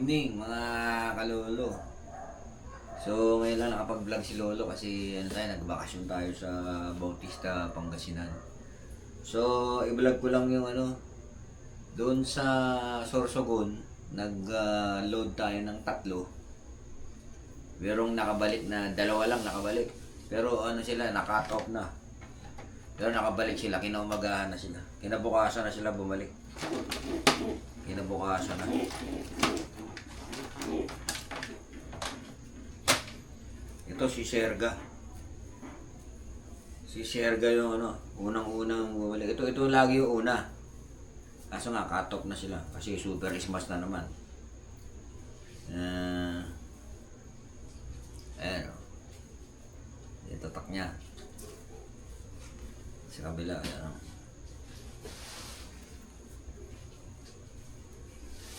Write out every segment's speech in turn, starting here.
evening mga kalolo. So ngayon lang nakapag-vlog si Lolo kasi nagbakasyon tayo sa Bautista, Pangasinan. So i-vlog ko lang yung doon sa Sorsogon, nag-load tayo ng 3. Merong nakabalik na 2 lang nakabalik. Pero sila, naka-cut off na. Pero nakabalik sila, kinaumagahan na sila. Kinabukasan na sila bumalik. Kinabukasan na. Ito si Serga. Si Serga yung unang-unang bumalik. Ito lagi yung una. Kaso nga, cut off na sila. Kasi super smash na naman. Ayan o. Ito tatak niya. Sa kabila, ayan o.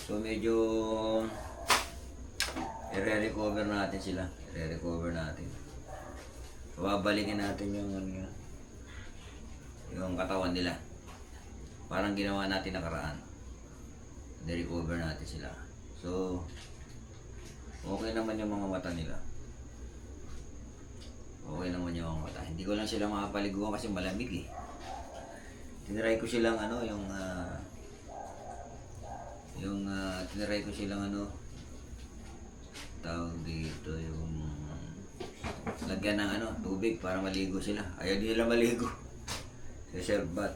So medyo i-recover natin sila. I-recover natin. So babalikin natin yung katawan nila. Parang ginawa natin nakaraan. I-recover natin sila. So okay naman yung mga mata nila. Okay naman yung mga mata. Hindi ko lang sila makapaliguan kasi malamig eh. Tiniray ko silang tiniray ko silang tawag dito yung lagyan ng tubig para maligo sila. Ayaw din nila maligo sa serbat.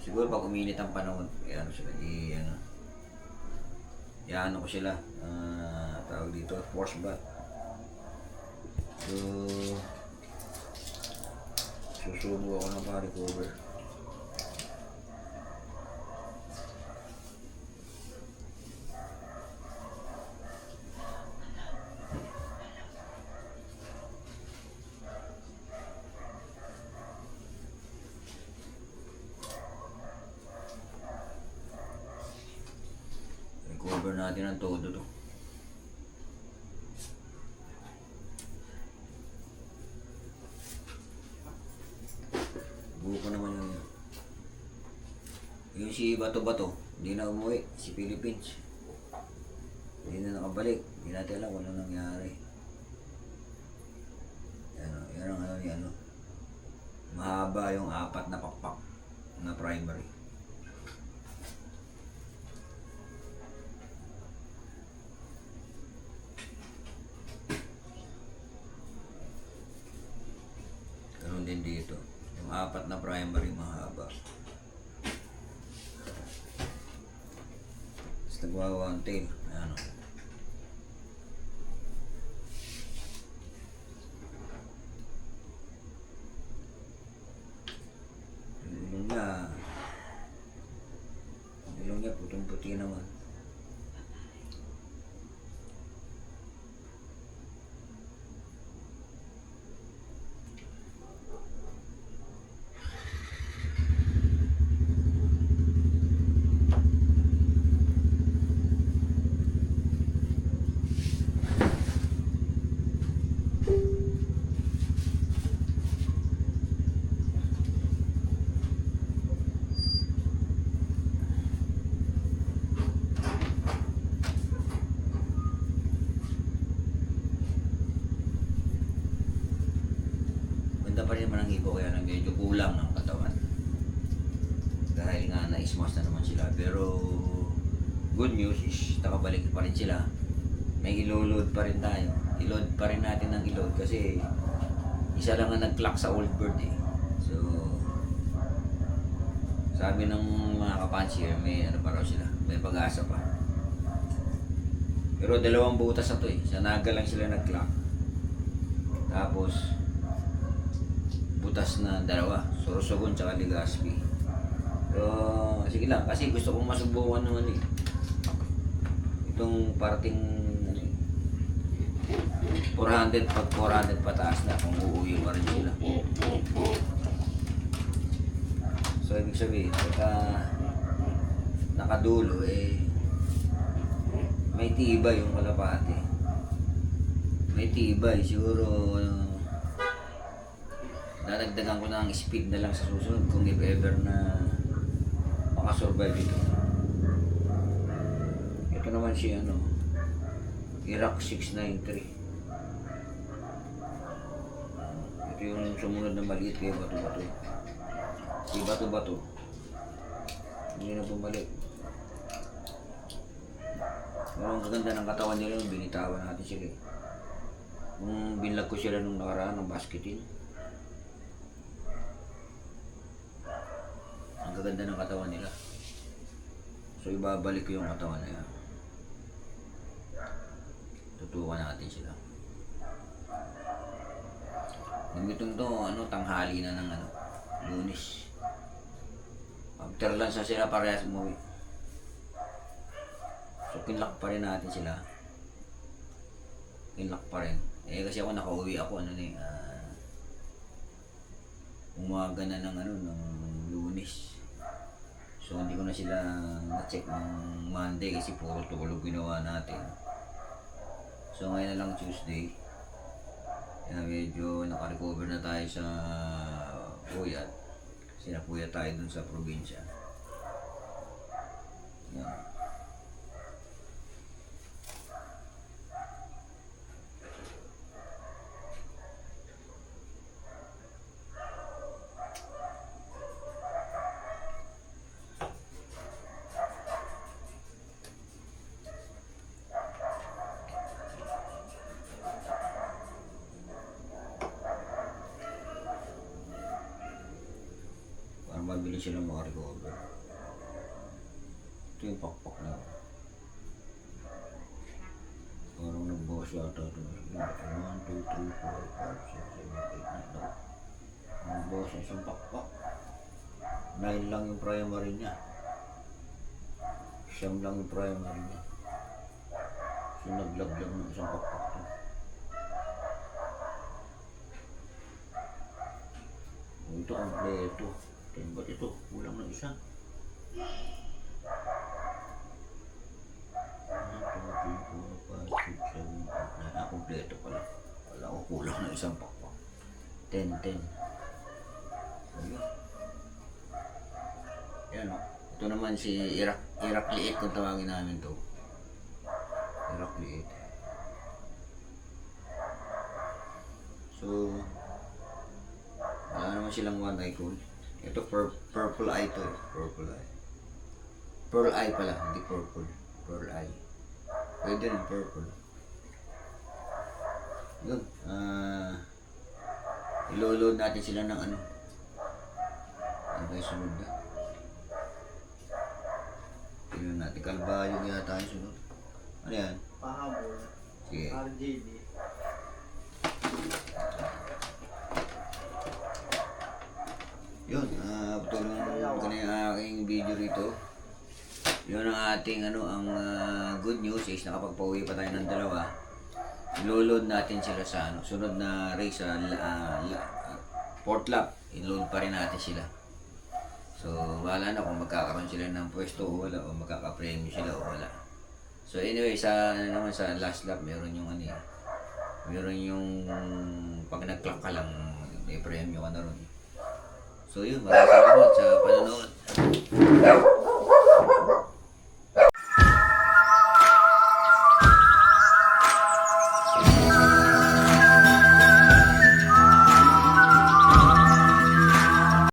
Siguro pag uminit ang panahon, sila ko sila tawag dito force bath. So susubo ako ng pa-recover. Recover natin ang todo to. Buko naman yung si Bato-Bato, hindi na umuwi, si Philippines. Hindi na nakabalik, hindi natin alam kung ano nangyari. Yan ang mahaba yung 4 na pakpak na primary. Ganun din dito. Yung 4 na primary mahaba. Tapos nagwawa ang tail. Ayan o. Ilong niya putong-puti naman. Ganda pa rin naman ang hipo, kaya lang medyo kulang ang katawan. Dahil nga na-smash na naman sila. Pero good news is nakabalik pa rin sila. May ilo-load pa rin tayo. I-load pa rin natin ng i-load kasi isa lang ang nag-clock sa old bird eh. So sabi ng mga kapansier, may pa raw sila, may pag-asa pa. Pero 2 butas na to eh. Sa Naga lang sila nag-clock. Tapos butas na 2, Sorsogon tsaka Legazpi. So sige lang, kasi gusto kong masubukan naman eh. Itong parting 400 pataas na kung uuwi pa rin sila. So ibig sabihin, pagka nakadulo may tibay yung kalapate. May tibay, siguro dadagdagan ko na ang speed na lang sa susunod kung if ever na makasurvive ito. Ito naman naman si ano, Iraq 693. Ito yung sumunod na maliit kay Bato-Bato. Si Bato-Bato. Hindi na bumalik. Pero ang gaganda ng katawan nila yung binitawan natin sila. Kung binlag ko sila nung nakaraan ng basketin. Ang gaganda ng katawan nila. So ibabalik ko yung katawan na yan. Tutukan natin sila. Namitong to, tanghali na ng Lunes. After lunch na sila parehas umuwi. So kinlock pa rin natin sila. Kinlock pa rin. Kasi ako nakauwi ako umaga na ng Lunes. So hindi ko na sila na-check ng Monday kasi puro tulog ginawa natin. So ngayon na lang Tuesday. Kaya medyo nakarecover na tayo sa Puyat. Kasi napuyat tayo dun sa probinsya. Yan. Mabilis sila makarecover. Ito yung pakpak na. Parang nag-boss yata ito. 1, 2, 3, 4, 5, 6, 7, 8, 9. Nag-boss yung isang pakpak. 9 lang yung primary niya. Siyam lang yung primary niya. So naglaglag ng isang pakpak ito. Ito kompleto. Ba't ito? Kulang ng isa. 1, 2, 3, 4, 5, 6, 7, 8, 9. Kompleto pala. Wala ko kulang ng isang pakpak. 10. Ayun. Yan o. Ito naman si Iraq liit kung tawagin namin to. Iraq liit. So, wala naman silang one eye cold. Ito purple eye to eh. Purple eye. Pearl eye pala, hindi purple. Pearl eye. Pwede rin purple. Yun. Ilo-load natin sila ng ano. Ano ba yung sunod na? Tignan natin. Kalbayog yata yung sunod. Ano yan? Pahabol. Sige. RJD. Yun, tulong ko na yung aking video rito. Yun ang ating ang good news is nakapagpauwi pa tayo ng dalawa. I-load natin sila sa sunod na race sa port lap. I-load pa rin natin sila. So, wala na kung magkakaroon sila ng pwesto o wala, o magkakapremyo sila o wala. So anyway, sa last lap meron yung meron yung pag nag-clock ka lang, may premyo ka na ron. So yun, maraming salamat sa panonood.